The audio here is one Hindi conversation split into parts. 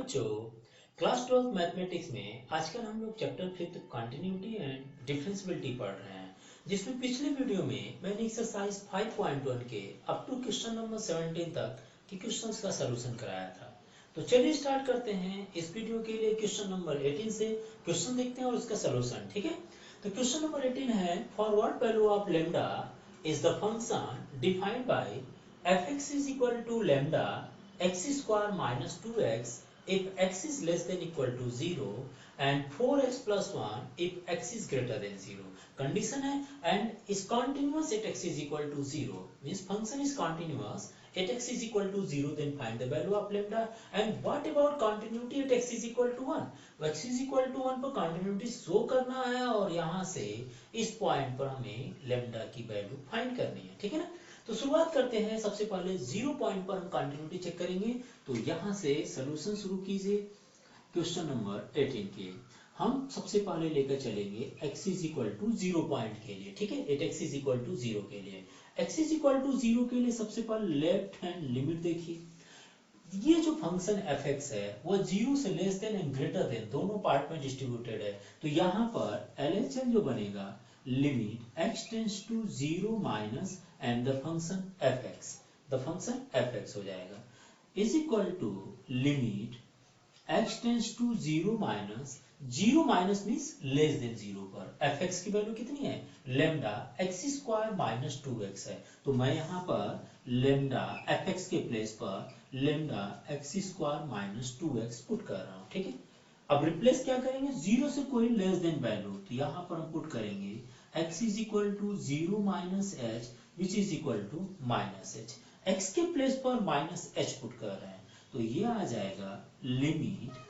बच्चों, क्लास 12 मैथमेटिक्स में आजकल हम लोग चैप्टर 5 कंटिन्यूटी एंड डिफरेंशियबिलिटी पढ़ रहे हैं, जिसमें पिछले वीडियो में मैंने एक्सरसाइज 5.1 के अप टू क्वेश्चन नंबर 17 तक के क्वेश्चंस का सलूशन कराया था। तो चलिए स्टार्ट करते हैं इस वीडियो के लिए क्वेश्चन नंबर 18 से। क्वेश्चन देखते हैं और उसका सलूशन। ठीक है, तो क्वेश्चन नंबर 18 है, for what value of lambda is the function defined bye fx is equal to lambda x square minus 2x if x is less than equal to 0 and 4x plus 1 if x is greater than 0. Condition है and is continuous at x is equal to 0, means function is continuous at x is equal to 0, then find the value of lambda. And what about continuity at x is equal to 1? x is equal to 1 पर continuity शो करना है और यहाँ से इस पॉइंट पर हमें lambda की वैल्यू फाइंड करनी है। ठीक है ना, तो शुरुआत करते हैं। सबसे पहले 0 पॉइंट पर हम कंटिन्यूटी चेक करेंगे। तो यहां से सॉल्यूशन शुरू कीजिए क्वेश्चन नंबर 18 के। हम सबसे पहले लेकर चलेंगे x is equal to 0 point के लिए। ठीक है, at x is equal to 0 के लिए, x इज इक्वल टू 0 के लिए सबसे पहले लेफ्ट हैंड लिमिट देखिए। ये जो फंक्शन fx है वो 0 से less than and greater than दोनों पार्ट में डिस्ट्रीब्यूटेड है। तो यहाँ पर LHS जो बनेगा, limit x tends to 0 minus and the function fx हो जाएगा is equal to limit x tends to 0 minus 0 minus means less than 0 पर fx की वैल्यू कितनी है, lambda x square minus 2x है। तो मैं यहाँ पर लेम्डा fx के प्लेस पर lambda x square minus 2x put कर रहा हूँ। ठीक है, अब रिप्लेस क्या करेंगे, 0 से कोई लेस देन वैल्यू, तो यहाँ पर हम पुट करेंगे x is equal to 0 minus h which is equal to minus h. x के प्लेस पर माइनस एच पुट कर रहे हैं, तो ये आ जाएगा limit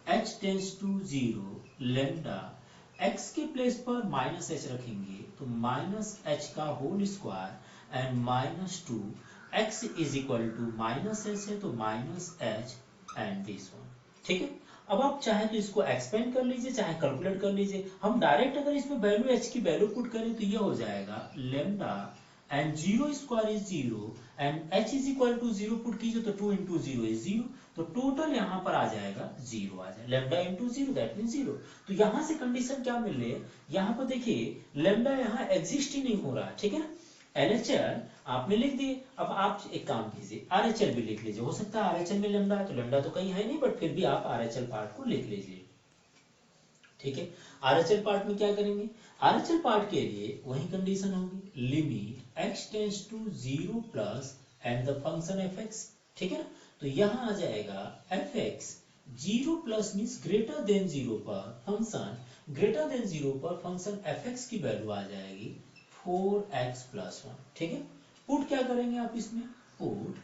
h tends to 0 lambda x के प्लेस पर माइनस एच रखेंगे तो माइनस एच का whole square and minus 2 x is equal to minus h है तो minus h and this one. ठीक है, अब आप चाहे तो इसको एक्सपेंड कर लीजिए, चाहे कैलकुलेट कर लीजिए। हम डायरेक्ट अगर इसमें वैल्यू h की वैल्यू पुट करें तो ये हो जाएगा lambda and 0 square is 0 and h is equal to 0 put कीजिए तो 2 इंटू 0 इज 0, तो टोटल यहाँ पर आ जाएगा 0 आ जाएगा, लेम्डा इंटू 0 दैट मीन 0। तो यहाँ से कंडीशन क्या मिल रही है, यहाँ पर देखिए लेम्डा यहाँ एग्जिस्ट ही नहीं हो रहा है। ठीक है ना, LHL आपने लिख दिए। अब आप एक काम कीजिए, RHL भी लिख लीजिए। हो सकता है RHL में लेम्डा है, तो लेम्डा तो कहीं है नहीं, बट फिर भी आप RHL पार्ट को लिख लीजिए। ठीक है, RHL पार्ट में क्या करेंगे, RHL पार्ट के लिए वही कंडीशन होगी, limit x tends to 0 plus and the function fx। ठीक है ना, तो यहाँ आ जाएगा fx 0 plus means greater than 0 पर फंक्शन, ग्रेटर देन 0 पर फंक्शन fx की वैल्यू आ जाएगी 4x प्लस 1। ठीक है, पुट क्या करेंगे आप इसमें, put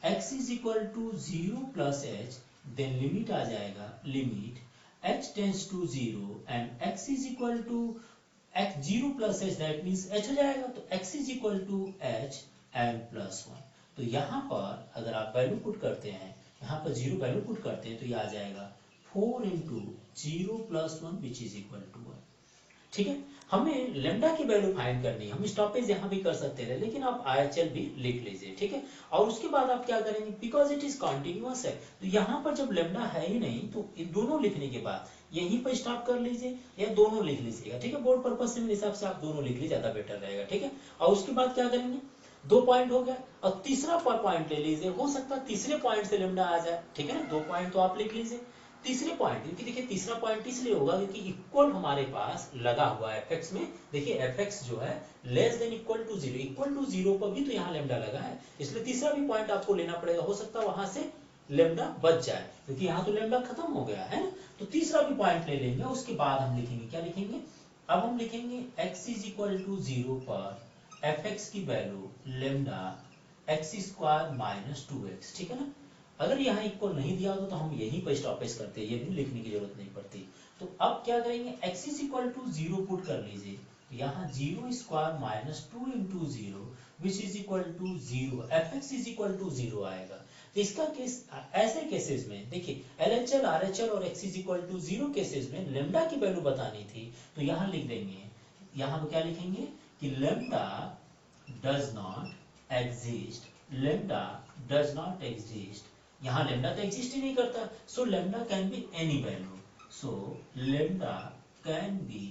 x is equal to 0 plus h, then limit आ जाएगा limit h tends to 0 and x is equal to x 0 plus h, that means h हो जाएगा, तो x is equal to h and plus 1। तो यहाँ पर अगर आप वैल्यू पुट करते हैं, यहाँ पर 0 वैल्यू पुट करते हैं तो ये आ जाएगा 4 into 0 plus 1 which is equal to 1। ठीक है, हमें लेम्डा की वैल्यू फाइंड करनी है। हम स्टॉपेज यहाँ भी कर सकते हैं, लेकिन आप RHL भी लिख लीजिए। ठीक है, और उसके बाद आप क्या करेंगे, बिकॉज इट इज कॉन्टिन्यूअस है तो यहाँ पर जब लेम्डा है ही नहीं तो इन दोनों लिखने के बाद यहीं पर स्टॉप कर लीजिए या दोनों लिख लीजिएगा। ठीक है, बोर्ड पर्पज से मेरे हिसाब से आप दोनों लिख लीजिए, ज्यादा बेटर रहेगा। ठीक है, और उसके बाद क्या करेंगे, 2 पॉइंट हो गया और तीसरा पॉइंट ले लीजिए, हो सकता है तीसरे पॉइंट से लेम्डा आ जाए। ठीक है ना, 2 पॉइंट तो आप लिख लीजिए। तीसरे पॉइंट, क्योंकि देखिए तीसरा पॉइंट इसलिए होगा क्योंकि इक्वल हमारे पास लगा हुआ है fx में। देखिए fx जो है less than equal to 0, equal to 0 पर भी तो यहाँ लेम्डा लगा है, इसलिए तीसरा भी पॉइंट आपको लेना पड़ेगा। हो सकता है वहां से लेम्डा बच जाए क्योंकि यहाँ तो लेम्डा खत्म हो गया है ना, तो तीसरा भी पॉइंट ले लेंगे। उसके बाद हम लिखेंगे, क्या लिखेंगे, अब हम लिखेंगे x इज इक्वल टू 0 पर fx की value lambda x square minus 2x। ठीक है ना, अगर यहाँ इक्वल नहीं दिया होता तो हम यहीं पर स्टॉपेज करते, ये भी लिखने की जरूरत नहीं पड़ती। तो अब क्या करेंगे, x is equal to 0 put कर लीजिए, तो यहाँ 0 square minus 2 into 0 which is equal to 0, fx is equal to 0 आएगा। तो इसका केस, ऐसे केसेस में देखिए LHL RHL और x is equal to 0 cases में लेम्डा की वैल्यू बतानी थी, तो यहाँ लिख देंगे, यहाँ पर क्या लिखेंगे कि lambda does not exist, lambda does not exist यहाँ लेमडा तो एग्जिस्ट ही नहीं करता, सो lambda can be any value, so lambda can be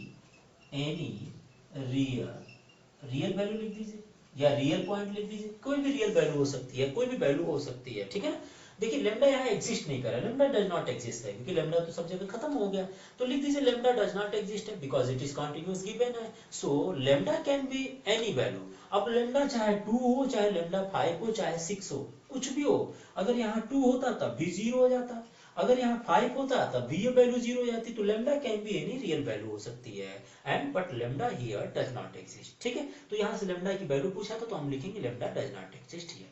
any real value लिख दीजिए या रियल पॉइंट लिख दीजिए, कोई भी रियल वैल्यू हो सकती है, कोई भी वैल्यू हो सकती है, ठीक है ना। देखिए लेमडा यहाँ एग्जिस्ट नहीं कर रहा, लेमडा डज नॉट एग्जिस्ट है क्योंकि लेमडा तो सब जगह खत्म हो गया, तो लिख दीजिए लेमडा डज नॉट एग्जिस्ट है because it is continuous given है, so lambda can be any value. अब लेमडा चाहे 2 हो, चाहे लेमडा 5 हो, चाहे 6 हो, कुछ भी हो, अगर यहाँ 2 होता तब भी 0 हो जाता, अगर यहाँ 5 होता तब भी ये वैल्यू 0 हो जाती, तो lambda can be any real value हो सकती है and but lambda here does not exist, ठीक है। तो यहाँ से लेमडा की वैल्यू पूछा था तो हम लिखेंगे lambda does not exist here,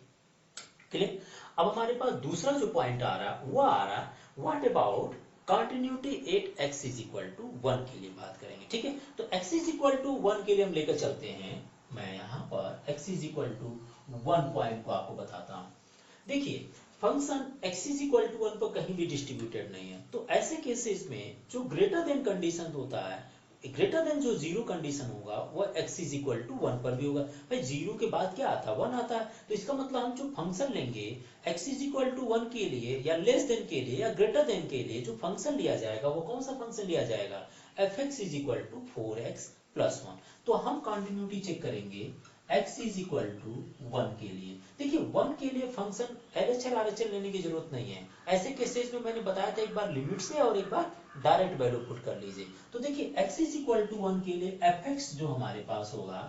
clear. अब हमारे पास दूसरा जो पॉइंट आ रहा वो आ रहा what about continuity at x is equal to 1 के लिए बात करेंगे, ठीक है। तो x इज इक्वल टू 1 के लिए हम लेकर चलते हैं, मैं यहाँ पर x is equal to 1 point को आपको बताता हूँ। देखिए function x is equal to 1 पर कहीं भी डिस्ट्रीब्यूटेड नहीं है, तो ऐसे केसेस में जो ग्रेटर देन कंडीशन होता है, ग्रेटर देन जो जीरो कंडीशन होगा वो x इज इक्वल टू 1 पर भी होगा। भाई जीरो के बाद क्या आता है, 1 आता है, तो इसका मतलब हम जो फंक्शन लेंगे x इज इक्वल टू 1 के लिए या लेस देन के लिए या ग्रेटर देन के लिए जो फंक्शन लिया जाएगा वो कौन सा फंक्शन लिया जाएगा, fx is equal to 4x plus 1। तो हम कंटिन्यूटी चेक करेंगे x इज इक्वल टू 1 के लिए। देखिए 1 के लिए फंक्शन LHL RHL लेने की जरूरत नहीं है, ऐसे केसेस में मैंने बताया था एक बार लिमिट से और एक बार डायरेक्ट वैल्यू पुट कर लीजिए। तो देखिए x इज इक्वल टू 1 के लिए fx जो हमारे पास होगा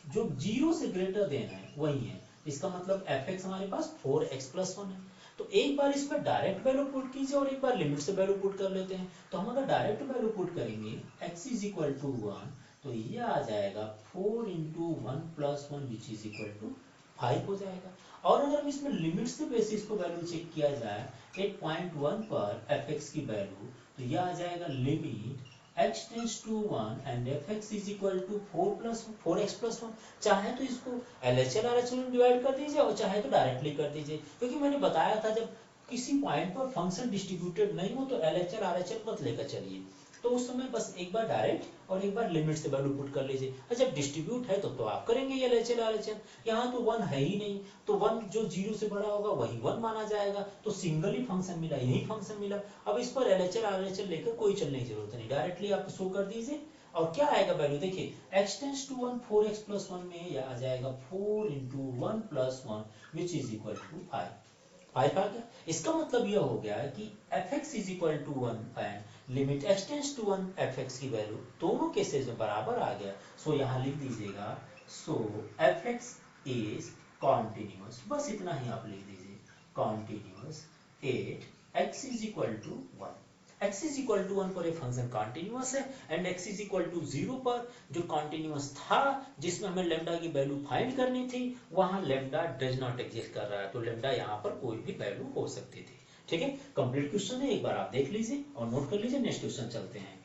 जो 0 से ग्रेटर देन है वही है, इसका मतलब fx हमारे पास 4x प्लस 1 है। तो एक बार इसमें डायरेक्ट वैल्यू पुट कीजिए और एक बार लिमिट से वैल्यू पुट कर लेते हैं। तो हम अगर डायरेक्ट वैल्यू पुट करेंगे x इज इक्वल टू 1 तो ये आ जाएगा 4 into 1 plus 1 which is equal to 5 हो जाएगा। और अगर हम इसमें लिमिट से बेसिस को वैल्यू चेक किया जाए 8.1 पर fx की वैल्यू, तो यह आ जाएगा limit x tends to 1 and fx is equal to 4x plus 1। चाहे तो इसको LHL RHL में डिवाइड कर दीजिए और चाहे तो डायरेक्टली कर दीजिए, क्योंकि मैंने बताया था जब किसी पॉइंट पर फंक्शन डिस्ट्रीब्यूटेड नहीं हो तो LHL RHL मत लेकर चलिए, तो उस समय बस एक बार डायरेक्ट और एक बार लिमिट से वैल्यू पुट कर लीजिए। और जब डिस्ट्रीब्यूट है तो आप करेंगे LHL RHL, यहाँ तो 1 है ही नहीं, तो 1 जो 0 से बड़ा होगा वही 1 माना जाएगा, तो सिंगल ही फंक्शन मिला, यही फंक्शन मिला। अब इस पर LHL RHL लेकर कोई चलने की जरूरत नहीं, डायरेक्टली आप शो कर दीजिए और क्या आएगा वैल्यू, देखिए x tends to 1 4x plus 1 में यह आ जाएगा 4 into 1 plus 1 which is equal to 5 आ गया। इसका मतलब यह हो गया कि fx is equal to 1 and limit x tends to 1 fx की वैल्यू दोनों केसेस में बराबर आ गया। सो यहाँ लिख दीजिएगा सो fx इज कॉन्टिन्यूअस, बस इतना ही आप लिख दीजिए continuous at x is equal to 1। x is equal to 1 पर ये फंक्शन कॉन्टिन्यूअस है and x is equal to 0 पर जो कॉन्टिन्यूअस था जिसमें हमें लेमडा की वैल्यू फाइंड करनी थी वहां लेमडा डज नॉट एग्जिस्ट कर रहा है, तो लेमडा यहाँ पर कोई भी वैल्यू हो सकती थी। ठीक है, कंप्लीट क्वेश्चन है, एक बार आप देख लीजिए और नोट कर लीजिए। नेक्स्ट क्वेश्चन चलते हैं।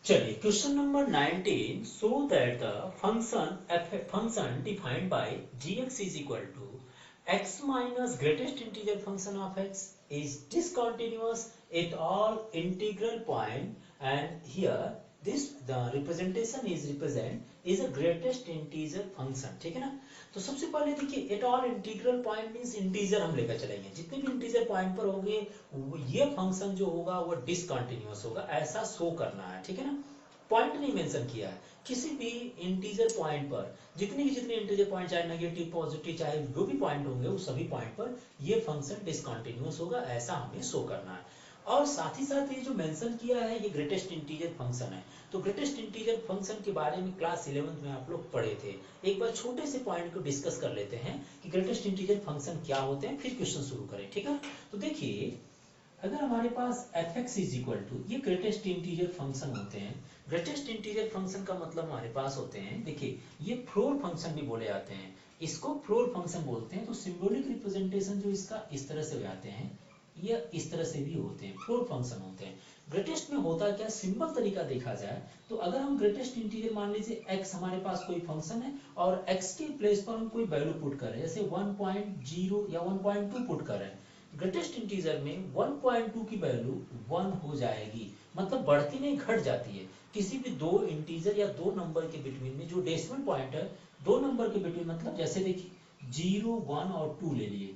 चलिए question number 19, show that the function defined by gx is equal to x minus greatest integer function of x is discontinuous at all integral point, and here this the representation is a greatest integer function, ठीक है ना। तो सबसे पहले देखिए at all integral point means integer हम लेकर चलेंगे, जितने भी इंटीजर पॉइंट पर होंगे ये फंक्शन जो होगा वो डिसकंटिन्यूअस होगा, ऐसा शो करना है, ठीक है ना। पॉइंट नहीं मेंशन किया है, किसी भी इंटीजर पॉइंट पर जितने इंटीजर पॉइंट चाहे नेगेटिव पॉजिटिव चाहे जो भी पॉइंट होंगे उस सभी पॉइंट पर ये फंक्शन डिसकंटिन्यूअस होगा, ऐसा हमें शो करना है। और साथ ही साथ ये जो मेंशन किया है ये ग्रेटेस्ट इंटीजर फंक्शन है, तो ग्रेटेस्ट इंटीजर फंक्शन के बारे में क्लास 11th में आप लोग पढ़े थे। एक बार छोटे से पॉइंट को डिस्कस कर लेते हैं कि ग्रेटेस्ट इंटीजर फंक्शन क्या होते हैं, फिर क्वेश्चन शुरू करें, ठीक है। तो देखिए अगर हमारे पास fx इज इक्वल टू ये ग्रेटेस्ट इंटीजर फंक्शन होते हैं, ग्रेटेस्ट इंटीजर फंक्शन का मतलब हमारे पास होते हैं, देखिए ये फ्लोर फंक्शन भी बोले जाते हैं, इसको फ्लोर फंक्शन बोलते हैं। तो सिंबॉलिक रिप्रेजेंटेशन जो इसका इस तरह से हो जाते हैं, ये इस तरह से भी होते हैं, फ्लोर फंक्शन होते हैं। ग्रेटेस्ट में होता क्या, सिंपल तरीका देखा जाए तो अगर हम ग्रेटेस्ट इंटीजर मान लीजिए x हमारे पास कोई फंक्शन है और x के प्लेस पर हम कोई वैल्यू पुट कर रहे हैं, जैसे 1.0 या 1.2 पुट कर रहे हैं, ग्रेटेस्ट इंटीजर में 1.2 की वैल्यू 1 हो जाएगी, मतलब बढ़ती नहीं घट जाती है। किसी भी दो इंटीजर या दो नंबर के बिटवीन में जो डेसिमल पॉइंट है दो नंबर के बिटवीन, मतलब जैसे देखिए 0 1 और 2 ले लिए,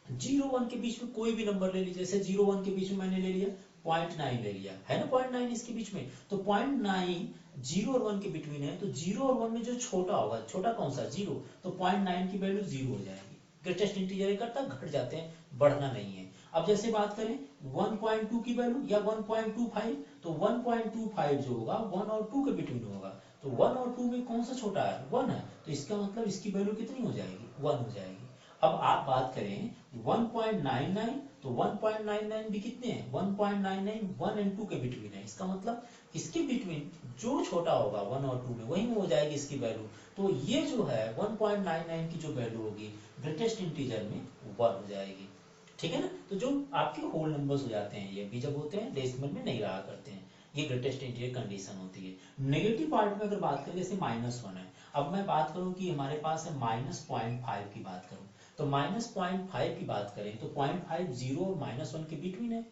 0 1 के बीच में कोई भी नंबर ले लीजिए, जैसे 0 1 के बीच में मैंने ले लिया 0.9 ले लिया, है ना 0.9 इसके बीच में, तो 0.9 0 और 1 के बिटवीन है, तो 0 और 1 में जो छोटा होगा, छोटा कौन सा 0, तो 0.9 की वैल्यू 0 हो जाएगी। ग्रेटेस्ट इंटीजर करता घट जाते हैं, बढ़ना नहीं है। अब जैसे बात करें 1.2 की वैल्यू या 1.25, तो 1.25 जो होगा 1 और 2 के बिटवीन होगा, तो 1 और 2 में कौन सा छोटा है, 1 है, तो इसका मतलब इसकी वैल्यू कितनी हो जाएगी, 1 हो जाएगी। अब आप बात करें 1.99, तो 1.99 भी कितने हैं, 1.99 1 एंड 2 के बिटवीन है, इसका मतलब इसके बिटवीन जो छोटा होगा 1 और 2 में वही में हो जाएगी इसकी वैल्यू। तो ये जो है 1.99 की जो वैल्यू होगी ग्रेटेस्ट इंटीजर में 1 हो जाएगी, ठीक है ना। तो जो आपके होल नंबर्स हो जाते हैं ये भी जब होते हैं डेसिमल में नहीं रहा करते हैं, ये ग्रेटेस्ट इंटीजर कंडीशन होती है। नेगेटिव पार्ट में अगर बात करें जैसे -1 है, अब मैं बात करूं कि हमारे पास है -0.5 की बात करूं, तो -0.5 की बात करें तो 0.5 0 और -1 के बिटवीन है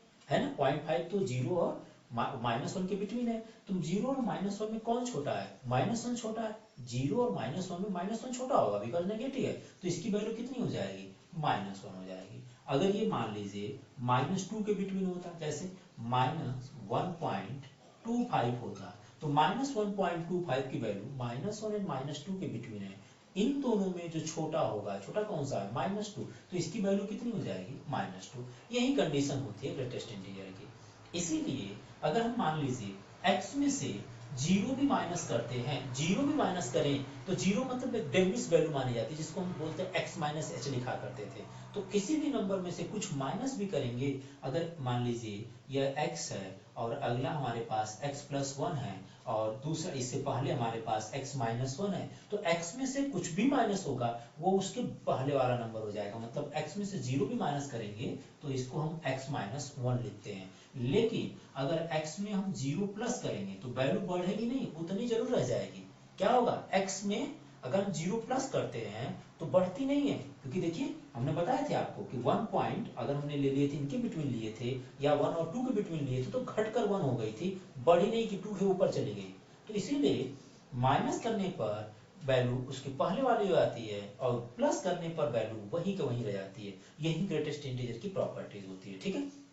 ना, 0.5 तो 0 और -1 के बिटवीन है, तो 0 और -1 में कौन छोटा है, -1 छोटा है, 0 और -1 में -1 छोटा होगा बिकॉज नेगेटिव है, तो इसकी वैल्यू कितनी हो जाएगी, -1 हो जाएगी। अगर ये मान लीजिए -2 के बिटवीन होता, जैसे -1.25 होता, तो -1.25 की वैल्यू -1 एंड -2 के बिटवीन है, इन दोनों में जो छोटा होगा, छोटा कौन सा है, -2, तो इसकी वैल्यू कितनी हो जाएगी, -2। यही कंडीशन होती है ग्रेटेस्ट इंटीजर की। इसीलिए अगर हम मान लीजिए x में से जीरो भी माइनस करते हैं, जीरो भी माइनस करें तो जीरो मतलब एक डेमिस वैल्यू मानी जाती है, जिसको हम बोलते हैं x माइनस एच लिखा करते थे। तो किसी भी नंबर में से कुछ माइनस भी करेंगे, अगर मान लीजिए यह x है और अगला हमारे पास x प्लस 1 है और दूसरा इससे पहले हमारे पास x माइनस 1 है, तो x में से कुछ भी माइनस होगा वो उसके पहले वाला नंबर हो जाएगा, मतलब x में से जीरो भी माइनस करेंगे तो इसको हम x माइनस 1 लिखते हैं। लेकिन अगर x में हम जीरो प्लस करेंगे तो वैल्यू बढ़ेगी नहीं, उतनी जरूर रह जाएगी। क्या होगा, x में अगर हम जीरो प्लस करते हैं तो बढ़ती नहीं है, क्योंकि देखिए हमने बताया थे आपको कि 1 पॉइंट अगर हमने ले लिए थे, इनके बिटवीन लिए थे या 1 और 2 के बिटवीन लिए थे, तो घटकर 1 हो गई थी, बढ़ी नहीं कि 2 के ऊपर चली गई। तो इसीलिए माइनस करने पर वैल्यू उसके पहले वाली हो जाती है और प्लस करने पर वैल्यू वही के वही रह जाती है। यही ग्रेटेस्ट इंटीजर की प्रॉपर्टीज होती है, ठीक है।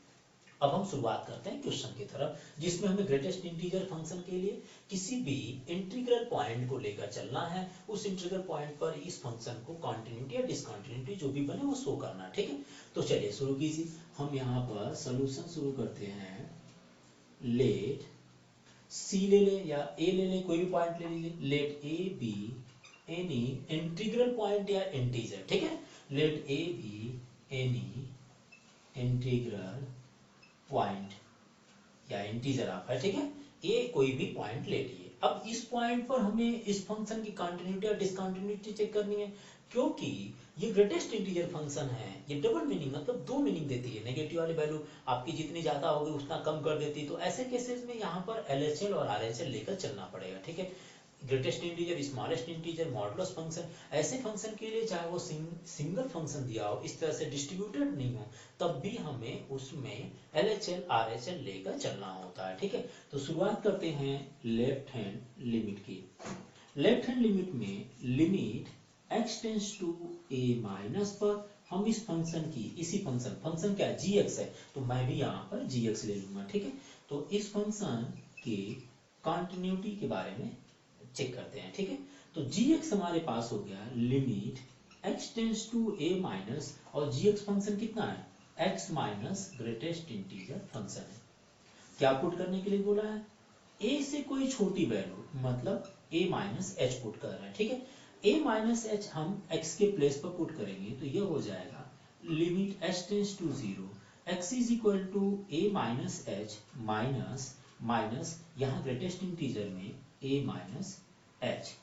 अब हम शुरुआत करते हैं क्वेश्चन की तरफ, जिसमें हमें ग्रेटेस्ट इंटीजर फंक्शन के लिए किसी भी इंटीग्रल पॉइंट को लेकर चलना है, उस इंटीग्रल पॉइंट पर इस फंक्शन को कंटिन्यूटी या डिसकंटिन्यूटी जो भी बने वो शो करना, ठीक है। तो चलिए शुरू कीजिए, हम यहाँ पर सोल्यूशन शुरू करते हैं। लेट सी ले ले या ए ले ले, कोई भी पॉइंट ले लीजिए, let a be any integral point या इंटीजर, ठीक है। Let a be any integral point या इंटीजर आप है, ठीक है, ये कोई भी पॉइंट ले लिए। अब इस पॉइंट पर हमें इस फंक्शन की कंटिन्यूटी या डिसकंटिन्यूटी चेक करनी है, क्योंकि ये ग्रेटेस्ट इंटीजर फंक्शन है, ये डबल मीनिंग मतलब दो मीनिंग देती है, नेगेटिव वाली वैल्यू आपकी जितनी ज्यादा होगी उतना कम कर देती है, तो ऐसे केसेस में यहाँ पर एलएचएल और आरएचएल लेकर चलना पड़ेगा, ठीक है। Greatest integer, smallest integer, modulus function, ऐसे फंक्शन के लिए चाहे वो सिंगल फंक्शन दिया हो, इस तरह से डिस्ट्रीब्यूटेड नहीं हो, तब भी हमें उसमें एलएचएल आरएचएल लेकर चलना होता है, ठीक है। तो शुरुआत करते हैं लेफ्ट हैंड लिमिट की। लेफ्ट हैंड लिमिट में limit x tends to a minus पर हम इस फंक्शन की, इसी फंक्शन क्या है, gx है, तो मैं भी यहाँ पर gx ले लूंगा, ठीक है। तो इस फंक्शन के कंटिन्यूटी के बारे में चेक करते हैं, ठीक है। तो gx हमारे पास हो गया limit x tends to a minus, और gx फंक्शन कितना है, x minus greatest integer function है। क्या पुट करने के लिए बोला है, a से कोई छोटी वैल्यू, मतलब a माइनस एच पुट कर रहे हैं, ठीक है। a माइनस एच हम x के प्लेस पर पुट करेंगे तो ये हो जाएगा limit h tends to 0 x is equal to a minus h minus minus यहाँ ग्रेटेस्ट इंटीजर में a माइनस एच,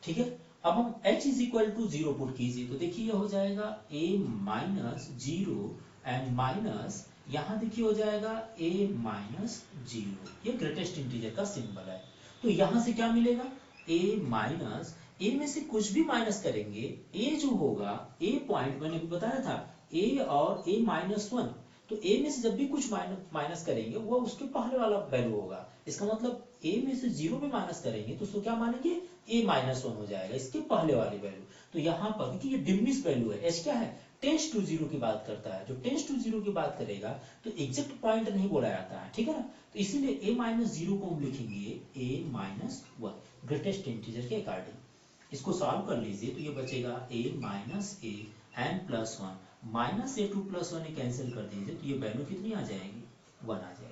ठीक है। अब हम h is equal to 0 put कीजिए तो देखिए ये हो जाएगा a माइनस 0 एंड माइनस यहाँ देखिए हो जाएगा a माइनस 0, ये ग्रेटेस्ट इंटीजर का सिंबल है। तो यहाँ से क्या मिलेगा, a माइनस, a में से कुछ भी माइनस करेंगे, a जो होगा, a पॉइंट मैंने भी बताया था a और a माइनस 1, तो a में से जब भी कुछ माइनस करेंगे वो उसके पहले वाला वैल्यू होगा, इसका मतलब a में से 0 भी माइनस करेंगे तो उसको क्या मानेंगे, a माइनस 1 हो जाएगा, इसके पहले वाली वैल्यू। तो यहाँ पर देखिए ये डिमिनिश वैल्यू है, h क्या है, टेंस टू जीरो की बात करता है, जो टेंस टू जीरो की बात करेगा तो एग्जैक्ट पॉइंट नहीं बोला जाता है, ठीक है ना। तो इसीलिए a माइनस जीरो को हम लिखेंगे a minus one, greatest integer के अकॉर्डिंग। इसको सॉल्व कर लीजिए तो ये बचेगा a minus a n plus one, minus a two plus one cancel कर दीजिए तो ये वैल्यू कितनी आ जाएगी, वन आ जाएगी।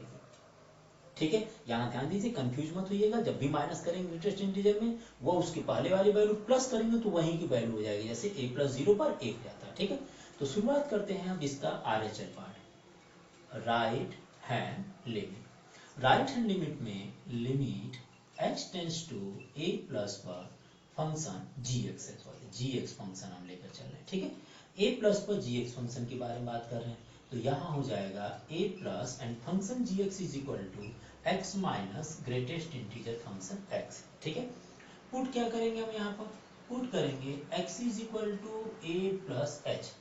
ठीक है, यहाँ ध्यान दीजिए, कंफ्यूज मत होइएगा, जब भी माइनस करेंगे ग्रेटेस्ट इंटीजर में वो उसके पहले वाली वैल्यू प्लस करेंगे तो वहीं की वैल्यू हो जाएगी, जैसे a प्लस जीरो पर एक जाता है। ठीक है, तो शुरुआत करते हैं अब इसका RHL part, right hand limit. Right hand limit में limit x tends to a plus पर फंक्शन gx फंक्शन हम लेकर चल रहे हैं। ठीक है, a प्लस पर gx फंक्शन के बारे में बात कर रहे हैं, तो यहाँ हो जाएगा a plus and function gx is equal to x minus greatest integer function x। ठीक है, पुट क्या करेंगे हम यहाँ पर, पुट करेंगे x is equal to a plus h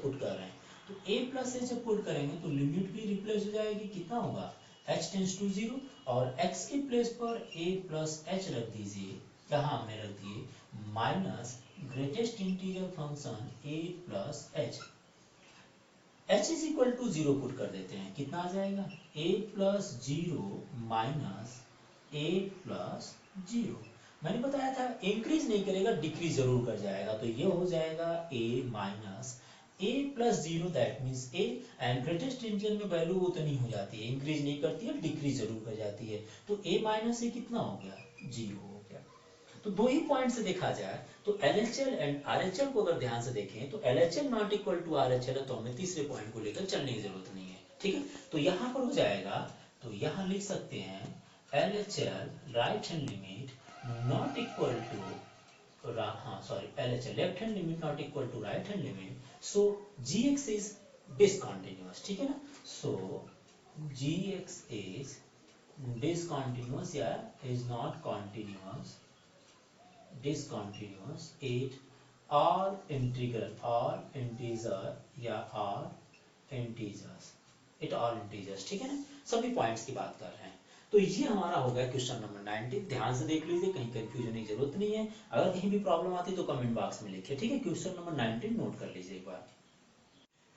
put कर रहे हैं, तो a प्लस h पुट करेंगे तो लिमिट भी रिप्लेस हो जाएगी, कितना होगा h टेंस टू जीरो, और x के प्लेस पर a प्लस h रख दीजिए, यहाँ हमने रख दिए minus greatest integer function a plus h, h is equal to zero put कर देते हैं, कितना आ जाएगा a plus zero minus a plus zero. मैंने बताया था इंक्रीज नहीं करेगा डिक्रीज जरूर कर जाएगा, तो ये हो जाएगा a minus a plus zero, that means a and greatest integer में वैल्यू उतनी हो जाती है, इंक्रीज नहीं करती है, डिक्रीज जरूर कर जाती है, तो a माइनस a कितना हो गया, जीरो हो गया। तो दो ही पॉइंट से देखा जाए तो LHL एंड RHL को अगर ध्यान से देखें तो LHL not equal to RHL है, तो हमें तीसरे पॉइंट को लेकर चलने की जरूरत नहीं है। ठीक है, तो यहाँ पर हो जाएगा, तो यहाँ लिख सकते हैं LHL right hand limit not equal to, हाँ sorry, LHL left hand limit not equal to right hand limit, so gx is discontinuous. ठीक है ना, सो gx इज डिसकंटिन्यूअस या is not continuous, discontinuous it all integral all integer या all integers it all integers। ठीक है ना, सभी पॉइंट्स की बात कर रहे हैं। तो ये हमारा हो गया क्वेश्चन नंबर 19, ध्यान से देख लीजिए, कहीं कंफ्यूजन की जरूरत नहीं है, अगर कहीं भी प्रॉब्लम आती है तो कमेंट बॉक्स में लिखिए। ठीक है, क्वेश्चन नंबर 19 नोट कर लीजिए एक बार।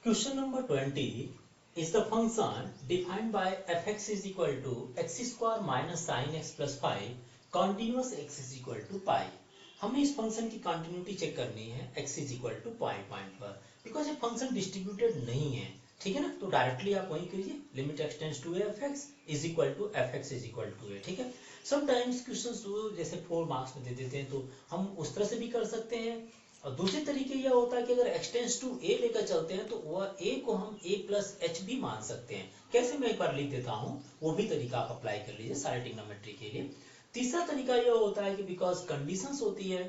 Question number 20 is the function defined by fx is equal to x square minus sin x plus 5 continuous x is equal to pi। हमें इस फंक्शन की कंटिन्यूटी चेक करनी है x is equal two point पर, बिकॉज ये फंक्शन डिस्ट्रीब्यूटेड नहीं है। ठीक है ना, तो डायरेक्टली आप वही करिए, limit x tends to fx is equal to fx is equal to a। ठीक है, समटाइम्स क्वेश्चंस जैसे 4 मार्क्स में दे देते हैं तो हम उस तरह से भी कर सकते हैं, और दूसरे तरीके यह होता है कि अगर x टेंड्स टू a लेकर चलते हैं तो वह a को हम a प्लस h भी मान सकते हैं। कैसे, मैं एक बार लिख देता हूँ, वो भी तरीका आप अप्लाई कर लीजिए सारे ट्रिग्नोमेट्री के लिए। तीसरा तरीका यह होता है कि बिकॉज कंडीशंस होती है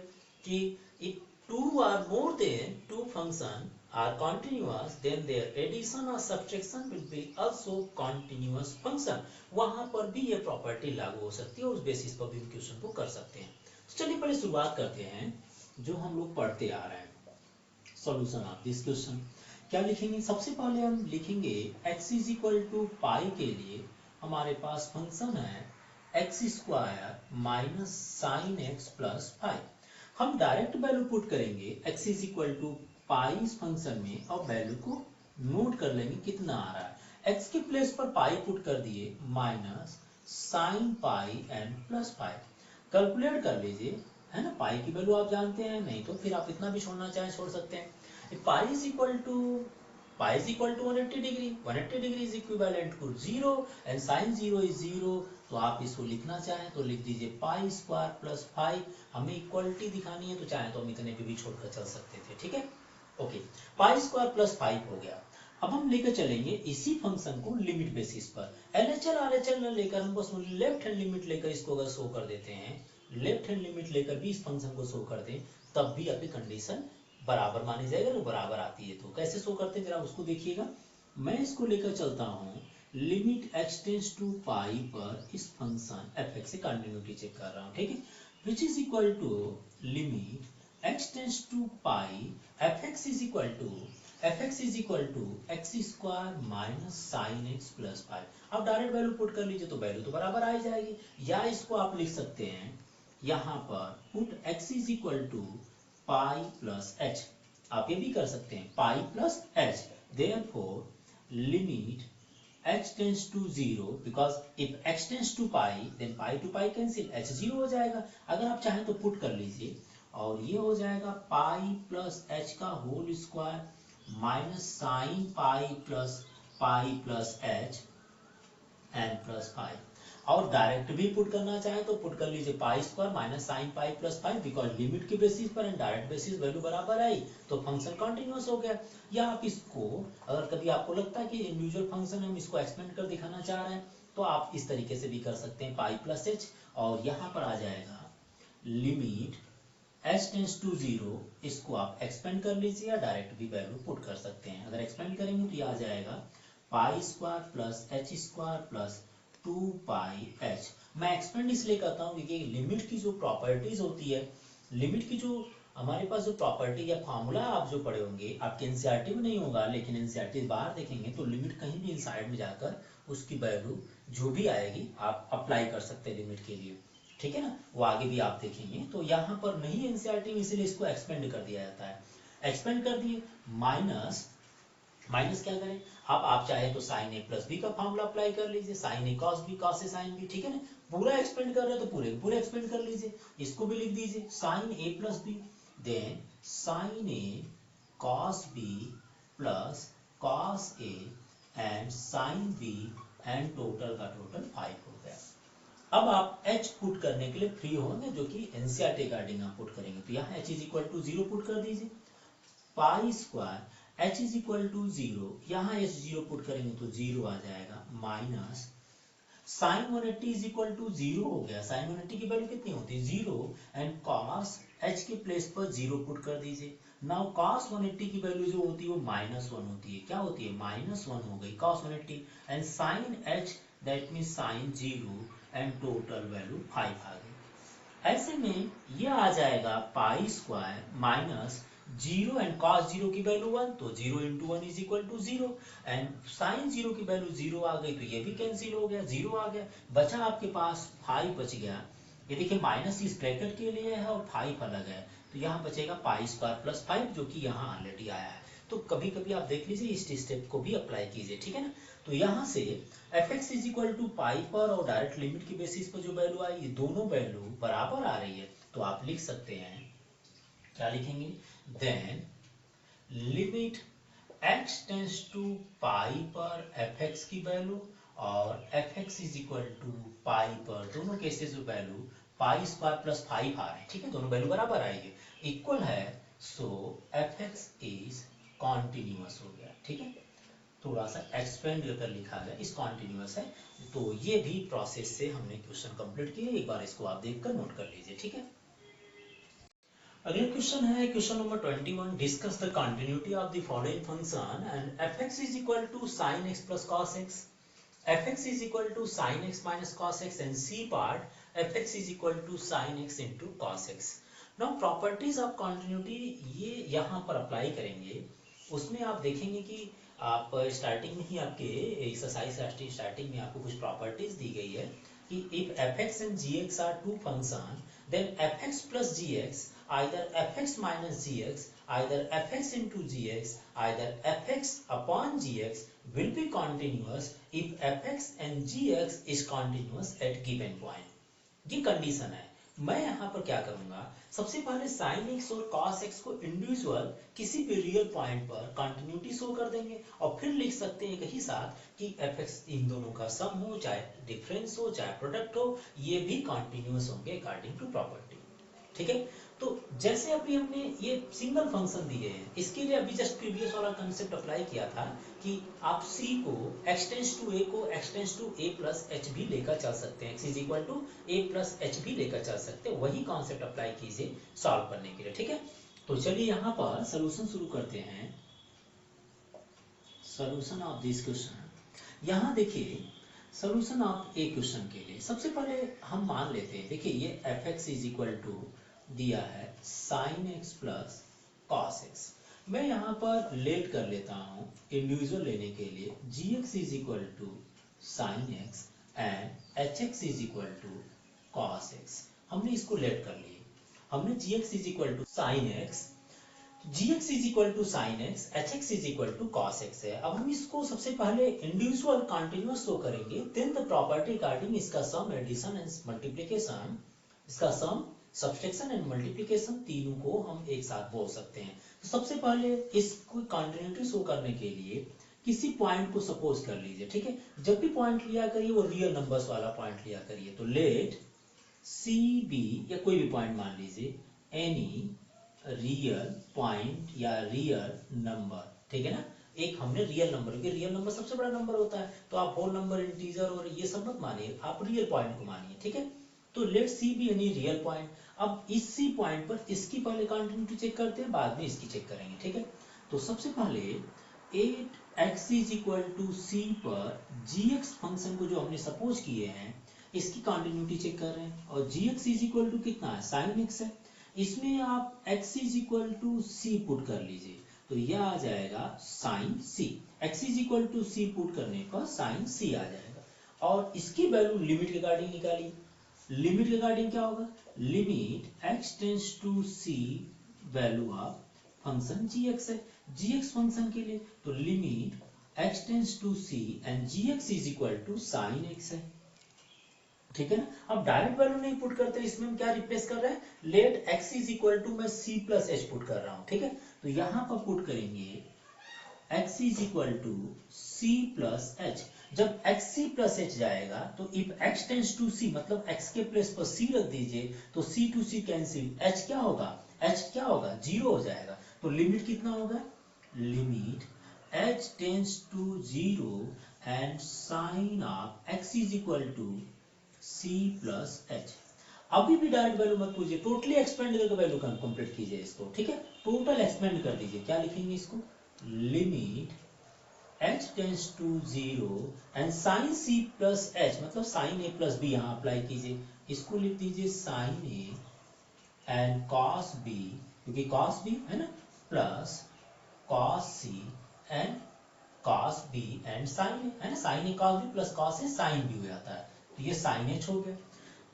कि if two or more than two function are continuous then their addition और subtraction will be also continuous function, वहां पर भी ये प्रॉपर्टी लागू हो सकती है, उस बेसिस पर भी क्वेश्चन को कर सकते हैं। चलिए पहले शुरुआत करते हैं जो हम लोग पढ़ते आ रहे हैं, सॉल्यूशन ऑफ दिस क्वेश्चन। क्या लिखेंगे, सबसे पहले हम लिखेंगे x इज इक्वल टू पाई के लिए हमारे पास फंक्शन है x square minus sine x plus 5। हम डायरेक्ट वैल्यू पुट करेंगे x इज इक्वल टू पाई इस फंक्शन में, और वैल्यू को नोट कर लेंगे कितना आ रहा है। x के प्लेस पर पाई पुट कर दिए, minus sine pi and plus 5। Calculate कर लीजिए, है ना, पाई की वैल्यू आप जानते हैं, नहीं तो फिर आप इतना भी छोड़ना चाहें छोड़ सकते हैं। Pi is equal to 180 degree, 180 degree is equivalent to 0 and sine 0 is 0, तो आप इसको लिखना चाहें तो लिख दीजिए पाई स्क्वायर प्लस 5। हमें इक्वलिटी दिखानी है तो चाहे तो हम इतने पे भी छोड़कर चल सकते थे। ठीक है, ओके, पाई स्क्वायर प्लस 5 हो गया। अब हम लेकर चलेंगे इसी फंक्शन को लिमिट बेसिस पर, LHL RHL न लेकर हम बस लेफ्ट हैंड लिमिट लेकर इसको अगर शो कर देते हैं, लेफ्ट हैंड लिमिट लेकर भी इस फंक्शन को शो कर दें, तब भी आपकी कंडीशन बराबर मानी जाएगी, और बराबर आती है। तो कैसे शो करते हैं जरा उसको देखिएगा। मैं इसको लेकर चलता हूँ limit x tends to pi पर इस फंक्शन fx से कंटिन्यूटी चेक कर रहा हूँ। ठीक है, which is equal to limit x tends to pi fx is equal to x square minus sine x plus 5। अब डायरेक्ट वैल्यू पुट कर लीजिए तो वैल्यू तो बराबर आ जाएगी, या इसको आप लिख सकते हैं यहाँ पर put x is equal to pi plus h। आप ये भी कर सकते हैं pi plus h, therefore limit h tends to 0 because if x tends to pi then pi to pi cancel, h 0 हो जाएगा। अगर आप चाहें तो पुट कर लीजिए और ये हो जाएगा पाई प्लस एच का whole square minus sine pi plus h and plus five. और डायरेक्ट भी पुट करना चाहे तो पुट कर लीजिए pi square minus sine pi plus five, because limit के बेसिस पर एंड डायरेक्ट बेसिस वैल्यू बराबर आई तो फंक्शन कंटिन्यूअस हो गया। या आप इसको अगर कभी आपको लगता है कि इंडिविजुअल फंक्शन हम इसको एक्सपेंड कर दिखाना चाह रहे हैं तो आप इस तरीके से भी कर सकते हैं पाई प्लस एच, और यहाँ पर आ जाएगा लिमिट h टेंस टू 0, इसको आप एक्सपेंड कर लीजिए या डायरेक्ट भी वैल्यू पुट कर सकते हैं। अगर एक्सपेंड करेंगे तो ये आ जाएगा पाई square plus H square plus 2 पाई एच। मैं एक्सपेंड इसलिए करता हूँ क्योंकि लिमिट की जो प्रॉपर्टीज होती है, लिमिट की जो हमारे पास जो प्रॉपर्टी या फार्मूला आप जो पढ़े होंगे आपके एनसीईआरटी में नहीं होगा, लेकिन एनसीईआरटी बाहर देखेंगे तो लिमिट कहीं भी इनसाइड में जाकर उसकी वैल्यू जो भी आएगी आप अप्लाई कर सकते हैं लिमिट के लिए, ठीक है ना, वो आगे भी आप देखेंगे। तो यहाँ पर नहीं एनसीईआरटी में, इसलिए इसको एक्सपेंड कर दिया जाता है। एक्सपेंड कर दिए माइनस, माइनस क्या करें आप चाहे तो साइन ए प्लस बी का फॉर्मूला अप्लाई कर लीजिए, sign a cos B cos A sine B, ठीक है ना। पूरा एक्सपेंड कर रहे हैं तो पूरे एक्सपेंड कर लीजिए, इसको भी लिख दीजिए sine a plus b then sine a cos b plus cos a and sine b and total का टोटल 5 हो गया। अब आप h पुट करने के लिए फ्री होंगे, जो कि एनसीईआरटी अकॉर्डिंग आप पुट करेंगे तो यहाँ h is equal to 0 put कर दीजिए, pi square h is equal to 0, यहाँ h 0 पुट करेंगे तो 0 आ जाएगा minus sine 180 is equal to 0 हो गया। साइन 180 की वैल्यू कितनी होती है 0 एंड कॉस h के प्लेस पर 0 पुट कर दीजिए। नाउ कॉस 180 की वैल्यू जो होती है वो -1 होती है, क्या होती है -1 हो गई cos 180 and sine h that means sine 0 and total value 5 आ गई। ऐसे में ये आ जाएगा पाई स्क्वायर माइनस 0 एंड कॉस 0 की वैल्यू 1 तो 0 into 1 is equal to 0 and sine 0 की वैल्यू 0 आ गई तो ये भी कैंसिल हो गया, 0 आ गया, बचा आपके पास 5 बच गया। ये देखिए माइनस इस ब्रैकेट के लिए है और 5 अलग है तो यहाँ बचेगा पाई स्क्वायर प्लस 5 जो कि यहाँ ऑलरेडी आया है। तो कभी कभी आप देख लीजिए इस स्टेप को भी अप्लाई कीजिए, ठीक है ना। तो यहाँ से f x is equal to pi पर और डायरेक्ट लिमिट की बेसिस पर जो वैल्यू आई ये दोनों वैल्यू बराबर आ रही है तो आप लिख सकते हैं, क्या लिखेंगे then limit x tends to pi पर एफ एक्स की वैल्यू और f x is equal to pi पर दोनों केसेस में वैल्यू पाई स्क्वायर प्लस 5 आ रहे हैं, ठीक है, दोनों वैल्यू बराबर आएगी इक्वल है, सो एफ एक्स इज कॉन्टिन्यूअस हो गया, ठीक है। थोड़ा सा एक्सपेंड कर लिखा गया इस कॉन्टिन्यूअस है। तो ये भी प्रोसेस से हमने क्वेश्चन कंप्लीट किए, एक बार इसको आप देखकर नोट कर लीजिए, ठीक है। अगला क्वेश्चन है question number 21, discuss the continuity of the following function and fx is equal to sin x plus cos x, fx is equal to sin x minus cos x and c part fx is equal to sin x into cos x। now properties of continuity ये यहाँ पर अप्लाई करेंगे, उसमें आप देखेंगे कि आप स्टार्टिंग में ही आपके एक्सरसाइज स्टार्टिंग में आपको कुछ प्रॉपर्टीज दी गई है कि if fx and gx are two function then fx plus gx either fx minus gx either fx into gx either fx upon gx will be continuous if fx and gx is continuous at given point। ये कंडीशन है। मैं यहाँ पर क्या करूंगा, सबसे पहले sin x और cos x को इंडिविजुअल किसी भी रियल पॉइंट पर कंटिन्यूटी शो कर देंगे और फिर लिख सकते हैं एक ही साथ कि fx इन दोनों का सम हो चाहे डिफरेंस हो चाहे प्रोडक्ट हो, ये भी कंटिन्यूअस होंगे अकॉर्डिंग टू प्रॉपर्टी, ठीक है। तो जैसे अभी हमने ये सिंगल फंक्शन दिए हैं, इसके लिए अभी जस्ट प्रीवियस वाला कंसेप्ट अप्लाई किया था कि आप c को x टेंस टू a को x tends to a plus h भी लेकर चल सकते हैं, x is equal to a plus h भी लेकर चल सकते हैं, वही कॉन्सेप्ट अप्लाई कीजिए सॉल्व करने के लिए, ठीक है। तो चलिए यहाँ पर सोल्यूशन शुरू करते हैं, सोल्यूशन ऑफ दिस क्वेश्चन। यहाँ देखिए सोल्यूशन ऑफ ए क्वेश्चन के लिए सबसे पहले हम मान लेते हैं, देखिए ये f x is equal to दिया है sin x plus cos x। मैं यहाँ पर लेट कर लेता हूँ इंडिविजुअल लेने के लिए, gx is equal to sin x and hx is equal to cos x। हमने इसको लेट कर लिए, हमने gx is equal to sin x g x is equal to sine x, h x is equal to cos x है। अब हम इसको सबसे पहले इंडिविजुअल कॉन्टिन्यूअस शो करेंगे, देन द प्रॉपर्टी रिगार्डिंग इसका सम, एडिशन एंड मल्टीप्लिकेशन, इसका सम, सब्सट्रैक्शन एंड मल्टीप्लिकेशन, तीनों को हम एक साथ बोल सकते हैं। तो सबसे पहले इसको कॉन्टिन्यूटी शो करने के लिए किसी पॉइंट को सपोज कर लीजिए, ठीक है। जब भी पॉइंट लिया करिए वो रियल नंबर्स वाला पॉइंट लिया करिए। तो लेट सी बी, या कोई भी पॉइंट मान लीजिए, एनी रियल पॉइंट या रियल नंबर, ठीक है ना। एक हमने रियल नंबर, क्योंकि रियल नंबर सबसे बड़ा नंबर होता है, तो आप होल नंबर, इंटीजर और ये सब मत मानिए, आप रियल पॉइंट को मानिए, ठीक है। तो let c be any real point. अब इसी पॉइंट पर इसकी पहले कंटिन्यूटी चेक करते हैं, बाद में इसकी चेक करेंगे, ठीक है। तो सबसे पहले 8x इज इक्वल टू सी पर gx फंक्शन को जो हमने सपोज किए हैं, इसकी कंटिन्यूटी चेक कर रहे हैं। और gx इज इक्वल टू कितना है, साइन x है। इसमें आप x is equal to c put कर लीजिए, तो यह आ जाएगा sine c। x is equal to c put करने पर साइन c आ जाएगा। और इसकी वैल्यू लिमिट रिगार्डिंग निकालिए। लिमिट रिगार्डिंग क्या होगा, limit x tends to c value of function gx है, gx फंक्शन के लिए। तो limit x tends to c and gx is equal to sine x है, ठीक है ना। अब डायरेक्ट वैल्यू नहीं पुट करते, इसमें हम क्या रिप्लेस कर रहे हैं, let x is equal to मैं c प्लस एच पुट कर रहा हूं, ठीक है। तो यहां पर पुट करेंगे x is equal to c plus h. जब x c प्लस एच जाएगा तो if x tends to c, मतलब x के प्लेस पर c रख दीजिए, तो c to c cancel, h क्या होगा, h क्या होगा, जीरो हो जाएगा। तो लिमिट कितना होगा, limit h tends to zero and sine of x is equal to c plus h. अभी भी डायरेक्ट वैल्यू मत पूछिए, टोटली एक्सपेंड करके वैल्यू कंप्लीट कीजिए इसको, ठीक है। टोटल एक्सपेंड कर दीजिए, क्या लिखेंगे इसको, limit h tends to zero and sine c plus h, मतलब साइन a प्लस b यहाँ अप्लाई कीजिए। इसको लिख दीजिए sine a and cos b, क्योंकि cos b है ना, plus cos c and cos b and sin a, है ना। sin a cos b plus cos a sin b हो जाता है, तो ये sin h हो गया।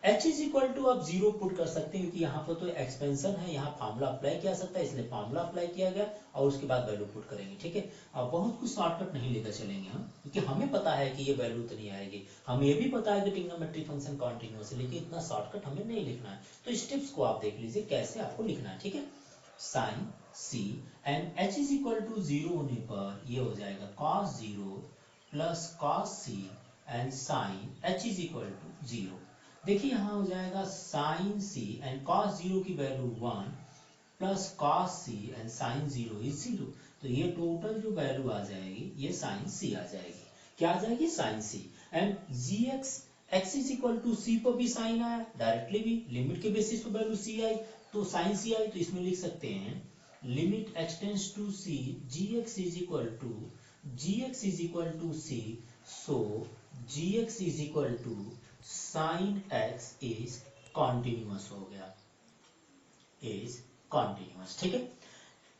h इज इक्वल टू आप जीरो पुट कर सकते हैं, क्योंकि यहाँ पर तो एक्सपेंशन है, यहाँ फार्मूला अप्लाई किया सकता है, इसलिए फार्मूला अप्लाई किया गया और उसके बाद वैल्यू पुट करेंगे, ठीक है। अब बहुत कुछ शॉर्टकट नहीं लेकर चलेंगे हम, क्योंकि हमें पता है कि ये वैल्यू तो नहीं आएगी, हमें ये भी पता है कि ट्रिग्नोमेट्री फंक्शन कॉन्टिन्यूअस है, लेकिन इतना शॉर्टकट हमें नहीं लिखना है। तो स्टेप्स को आप देख लीजिए कैसे आपको लिखना है, ठीक है। Sine c and h is equal to zero होने पर ये हो जाएगा cos zero plus cos c and sine h is equal to zero. देखिए यहाँ हो जाएगा sine c and cos zero की value 1 plus cos c and sine zero is zero. तो ये टोटल जो वैल्यू आ जाएगी ये साइन c आ जाएगी, क्या आ जाएगी, sine c। And gx x is equal to c पर भी साइन आया, डायरेक्टली भी लिमिट के बेसिस पर वैल्यू c आई, तो साइन c आई, तो इसमें लिख सकते हैं limit x tends to c gx is equal to c, so gx is equal to sine x is continuous हो गया, इज कॉन्टिन्यूअस, ठीक है।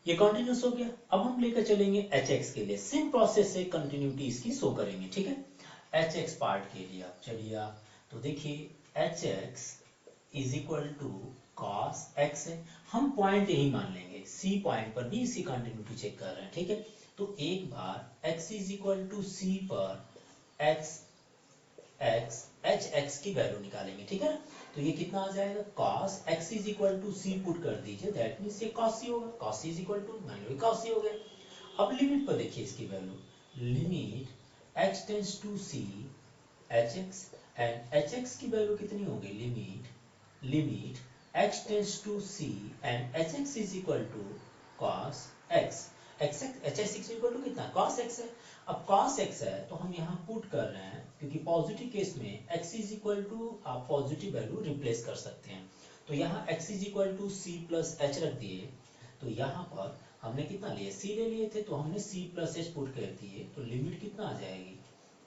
ये कॉन्टिन्यूअस हो गया। अब हम लेकर चलेंगे hx के लिए, सेम प्रोसेस से कंटिन्यूटी इसकी शो करेंगे, ठीक है। hx पार्ट के लिए आप चलिए आप, तो देखिए hx is equal to cos x है, हम पॉइंट यही मान लेंगे, c पॉइंट पर भी इसी कंटिन्यूटी चेक कर रहे हैं, ठीक है। तो एक बार x is equal to c पर x hx की वैल्यू निकालेंगे, ठीक है ना। तो ये कितना आ जाएगा, cos x is equal to c पुट कर दीजिए, दैट मींस ये cos c होगा, cos c is equal to मान लो cos c हो गया। अब लिमिट पर देखिए इसकी value, limit x tends to c hx and hx की वैल्यू कितनी होगी, limit x tends to c and hx is equal to cos x, hx is equal to कितना, cos x है। अब cos x है तो हम यहाँ पुट कर रहे हैं, क्योंकि पॉजिटिव केस में x इज इक्वल टू आप पॉजिटिव वैल्यू रिप्लेस कर सकते हैं। तो यहाँ x is equal to c plus h रख दिए, तो यहाँ पर हमने कितना लिए, c ले लिए थे, तो हमने c प्लस एच पुट कर दिए, तो लिमिट कितना आ जाएगी,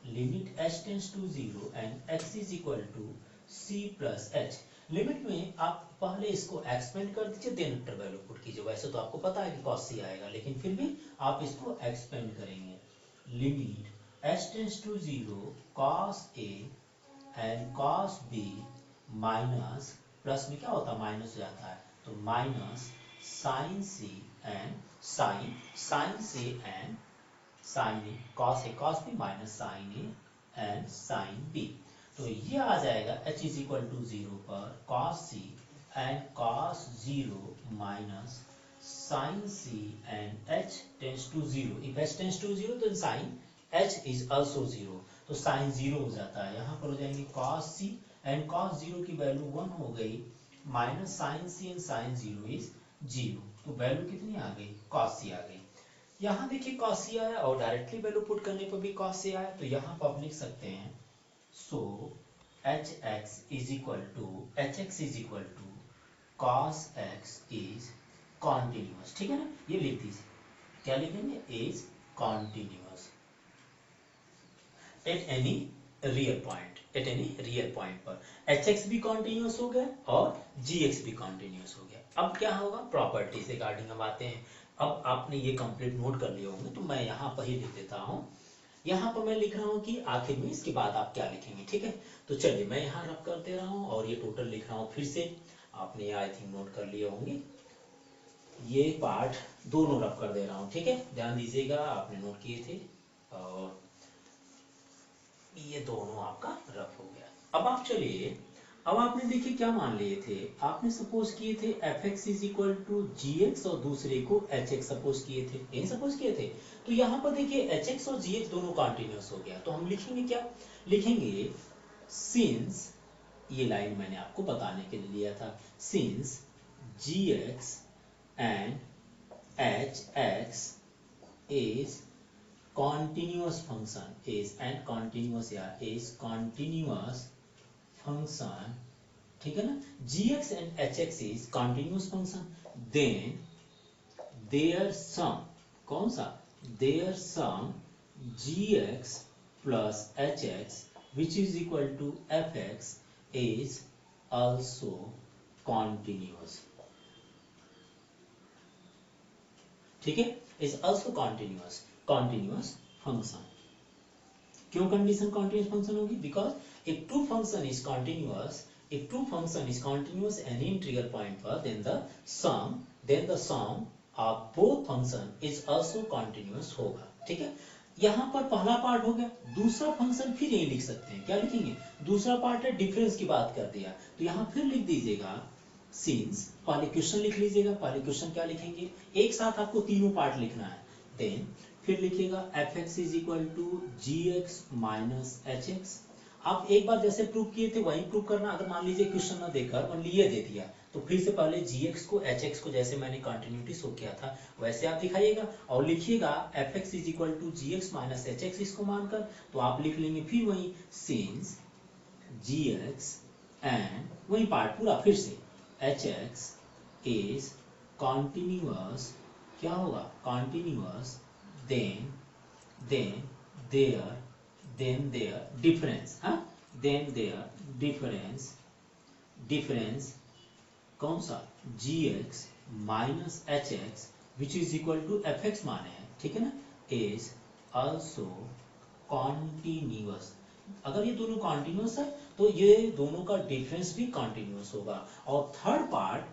limit h tends to zero and x is equal to c plus h. Limit में आप पहले इसको एक्सपेंड कर दीजिए, देन आफ्टर वैल्यू पुट कीजिए। वैसे तो आपको पता है कि cos c आएगा, लेकिन फिर भी आप इसको एक्सपेंड करेंगे। Limit h tends to zero cos a and cos b minus, plus में क्या होता है माइनस हो जाता है, तो minus sine c and sine sine से and sine a cos a cos b minus sine a and sine b. तो ये आ जाएगा h इज इक्वल टू 0 पर cos c and cos 0 minus sin c and h tends to 0। If h tends to 0 तो sin h इज आल्सो 0, तो sin 0 हो जाता है। यहाँ पर हो जाएंगे cos c एंड cos 0 की वैल्यू 1 हो गई minus sin c and sin 0 is 0, तो वैल्यू कितनी आ गई cos c आ गई। यहाँ देखिए cos c आया और डायरेक्टली वैल्यू पुट करने पर भी cos c आया, तो यहाँ पर आप लिख सकते हैं so hx is equal to cos x is continuous. ठीक है ना, ये लिख दीजिए, क्या लिखेंगे is continuous at any real point पर hx भी कॉन्टिन्यूअस हो गया और gx भी कॉन्टिन्यूअस हो गया। अब क्या होगा, प्रॉपर्टी से रिगार्डिंग हम आते हैं। अब आपने ये कंप्लीट नोट कर लिए होंगे, तो मैं यहाँ पर ही लिख देता हूँ। यहाँ पर मैं लिख रहा हूँ कि आखिर में इसके बाद आप क्या लिखेंगे। ठीक है, तो चलिए मैं यहाँ रब कर दे रहा हूँ और ये टोटल लिख रहा हूँ फिर से। आपने आई थिंक नोट कर लिए होंगे, ये पार्ट दोनों रब कर दे रहा हूँ। ठीक है, ध्यान दीजिएगा, आपने नोट किए थे और ये दोनों आपका रब हो गया। अब आप चलिए, अब आपने देखिए क्या मान लिए थे, आपने सपोज किए थे fx is equal to gx और दूसरे को hx सपोज किए थे, यही सपोज किए थे। तो यहाँ पर देखिए hx और gx दोनों कॉन्टिन्यूअस हो गया, तो हम लिखेंगे क्या, लिखेंगे सिंस, ये लाइन मैंने आपको बताने के लिए लिया था, since gx and hx is continuous function is and continuous या is continuous function, ठीक है ना, gx and hx is continuous function, then their sum, कौन सा, their sum gx plus hx which is equal to fx is also continuous। ठीक है, is also continuous function। क्यों कंडीशन कॉन्टिन्यूअस फंक्शन होगी, because if two function is continuous any integral point पर then the sum of both function is also continuous होगा। ठीक है, यहाँ पर पहला पार्ट हो गया, दूसरा फंक्शन फिर यही लिख सकते हैं, क्या लिखेंगे, दूसरा पार्ट है डिफरेंस की बात कर दिया, तो यहाँ फिर लिख दीजिएगा सिंस, पहले क्वेश्चन लिख लीजिएगा, पहले क्वेश्चन क्या लिखेंगे, एक साथ आपको तीनों पार्ट लिखना है, देन फिर लिखिएगा fx is equal to gx minus hx। आप एक बार जैसे प्रूव किए थे वही प्रूव करना, अगर मान लीजिए क्वेश्चन ना देकर ओनली ये दे दिया तो फिर से पहले gx को hx को जैसे मैंने कंटिन्यूटी शो किया था वैसे आप दिखाइएगा और लिखिएगा fx is equal to gx minus hx, इसको मानकर तो आप लिख लेंगे फिर वही सिंस gx एंड वही पार्ट पूरा फिर से hx इज कॉन्टिन्यूअस, क्या होगा कॉन्टिन्यूअस, then their difference, हाँ, then their difference कौन सा, gx minus hx which is equal to fx माने हैं, ठीक है ना, is also continuous। अगर ये दोनों कॉन्टिन्यूअस है तो ये दोनों का डिफरेंस भी कॉन्टिन्यूअस होगा। और थर्ड पार्ट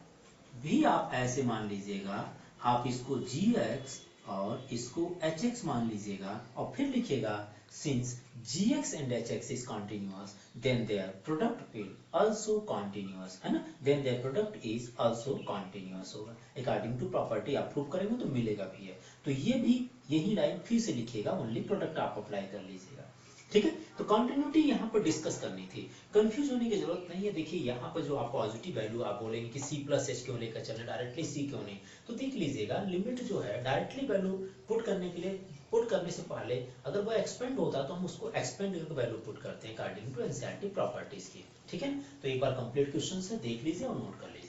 भी आप ऐसे मान लीजिएगा, आप इसको gx और इसको hx मान लीजिएगा और फिर लिखिएगा since gx and hx is continuous then their product will also continuous, है ना, then their product is also continuous होगा। अकॉर्डिंग टू प्रॉपर्टी आप प्रूव करेंगे तो मिलेगा भी है, तो ये भी यही लाइन फिर से लिखिएगा, ओनली प्रोडक्ट आप अप्लाई कर लीजिएगा। ठीक है, तो कंटिन्यूटी यहाँ पर डिस्कस करनी थी, कंफ्यूज होने की जरूरत नहीं है। देखिए यहाँ पर जो आप पॉजिटिव वैल्यू आप बोलेंगे कि c प्लस एच क्यों लेकर चले, डायरेक्टली c क्यों नहीं, तो देख लीजिएगा लिमिट जो है डायरेक्टली वैल्यू पुट करने के लिए, पुट करने से पहले अगर वो एक्सपेंड होता तो हम उसको एक्सपेंड करके वैल्यू पुट करते हैं अकॉर्डिंग टू एनसीईआरटी प्रॉपर्टीज की। ठीक है, तो एक बार कंप्लीट क्वेश्चन से देख लीजिए और नोट कर लीजिए।